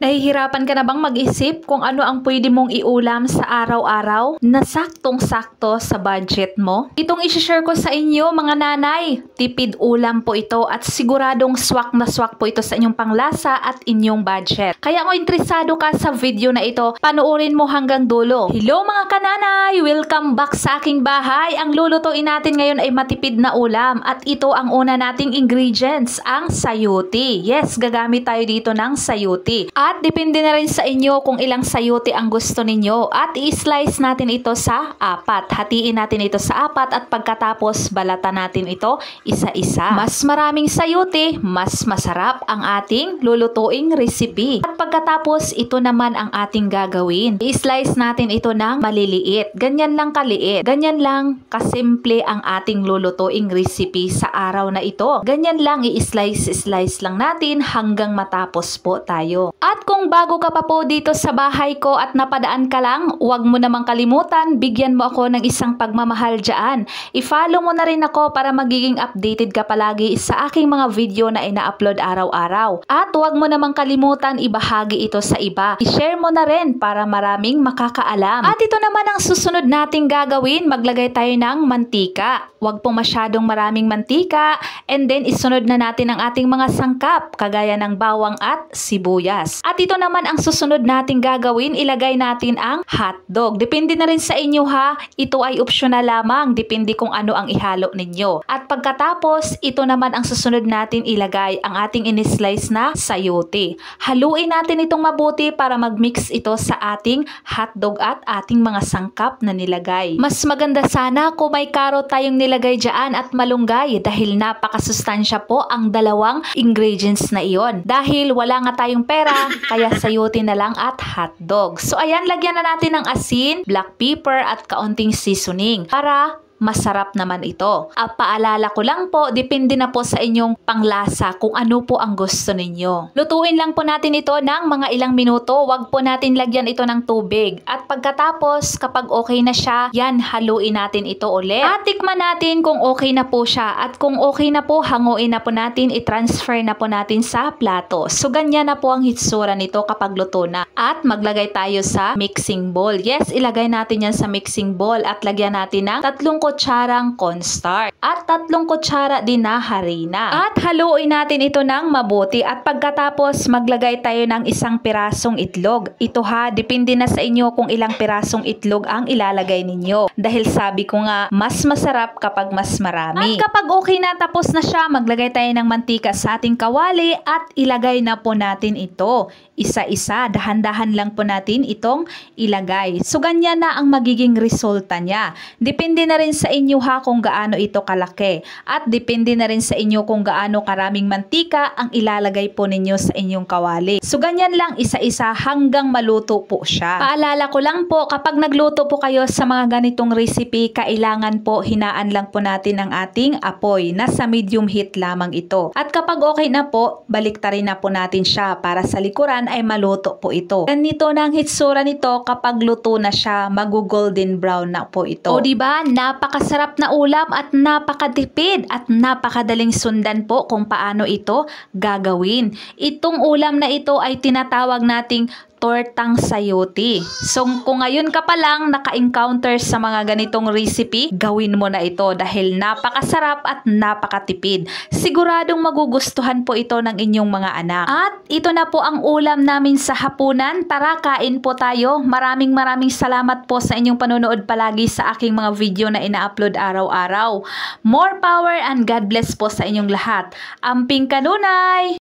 Nahihirapan ka na bang mag-isip kung ano ang pwede mong iulam sa araw-araw na saktong-sakto sa budget mo? Itong isi-share ko sa inyo mga nanay, tipid ulam po ito at siguradong swak na swak po ito sa inyong panglasa at inyong budget. Kaya kung interesado ka sa video na ito, panoorin mo hanggang dulo. Hello mga kananay! Welcome back sa aking bahay. Ang lulutuin natin ngayon ay matipid na ulam at ito ang una nating ingredients, ang sayote. Yes, gagamit tayo dito ng sayote. At depende na rin sa inyo kung ilang sayote ang gusto ninyo. At i-slice natin ito sa 4. Hatiin natin ito sa 4 at pagkatapos balatan natin ito isa-isa. Mas maraming sayote, mas masarap ang ating lulutuing recipe. At pagkatapos ito naman ang ating gagawin. I-slice natin ito ng maliliit. Ganyan lang kaliit. Ganyan lang kasimple ang ating lulutuing recipe sa araw na ito. Ganyan lang i-slice lang natin hanggang matapos po tayo. At kung bago ka pa po dito sa bahay ko at napadaan ka lang, huwag mo namang kalimutan, bigyan mo ako ng isang pagmamahal dyan. I-follow mo na rin ako para magiging updated ka palagi sa aking mga video na ina-upload araw-araw. At huwag mo namang kalimutan, ibahagi ito sa iba. I-share mo na rin para maraming makakaalam. At ito naman ang susunod nating gagawin, maglagay tayo ng mantika. Huwag po masyadong maraming mantika, and then isunod na natin ang ating mga sangkap, kagaya ng bawang at sibuyas. At ito naman ang susunod nating gagawin, ilagay natin ang hotdog. Depende na rin sa inyo ha, ito ay optional lamang, depende kung ano ang ihalo ninyo. At pagkatapos, ito naman ang susunod natin ilagay, ang ating in-slice na sayote. Haluin natin itong mabuti para mag-mix ito sa ating hotdog at ating mga sangkap na nilagay. Mas maganda sana kung may carrot tayong nilagay dyan at malunggay dahil napakasustansya po ang dalawang ingredients na iyon. Dahil wala nga tayong pera, kaya sayote na lang at hotdog. So ayan, lagyan na natin ng asin, black pepper at kaunting seasoning para masarap naman ito. Paalala ko lang po, depende na po sa inyong panglasa kung ano po ang gusto ninyo. Lutuin lang po natin ito ng mga ilang minuto. Wag po natin lagyan ito ng tubig. At pagkatapos, kapag okay na siya, yan, haluin natin ito ulit. At tikman natin kung okay na po siya. At kung okay na po, hanguin na po natin, i-transfer na po natin sa plato. So ganyan na po ang hitsura nito kapag luto na. At maglagay tayo sa mixing bowl. Yes, ilagay natin yan sa mixing bowl at lagyan natin ng 3 kutsarang cornstarch at 3 kutsara din na harina. At haluin natin ito ng mabuti at pagkatapos maglagay tayo ng 1 pirasong itlog. Ito ha, depende na sa inyo kung ilang pirasong itlog ang ilalagay ninyo. Dahil sabi ko nga, mas masarap kapag mas marami. At kapag okay na, tapos na siya, maglagay tayo ng mantika sa ating kawali at ilagay na po natin ito. Isa-isa, dahan-dahan lang po natin itong ilagay. So ganyan na ang magiging resulta niya. Depende na rin sa inyo ha kung gaano ito kalaki. At depende na rin sa inyo kung gaano karaming mantika ang ilalagay po ninyo sa inyong kawali. So ganyan lang isa-isa hanggang maluto po siya. Paalala ko lang po, kapag nagluto po kayo sa mga ganitong recipe, kailangan po hinaan lang po natin ang ating apoy. Nasa medium heat lamang ito. At kapag okay na po, baliktarin na po natin siya para sa likuran ay maluto po ito. Ganito na ang hitsura nito kapag luto na siya, mag-golden brown na po ito. O diba, napakasarap na ulam at napakatipid at napakadaling sundan po kung paano ito gagawin. Itong ulam na ito ay tinatawag nating tortang sayote. So kung ngayon ka pa lang naka-encounter sa mga ganitong recipe, gawin mo na ito dahil napakasarap at napakatipid. Siguradong magugustuhan po ito ng inyong mga anak. At ito na po ang ulam namin sa hapunan. Tara, kain po tayo. Maraming salamat po sa inyong panonood palagi sa aking mga video na ina-upload araw-araw. More power and God bless po sa inyong lahat. Amping kanunay!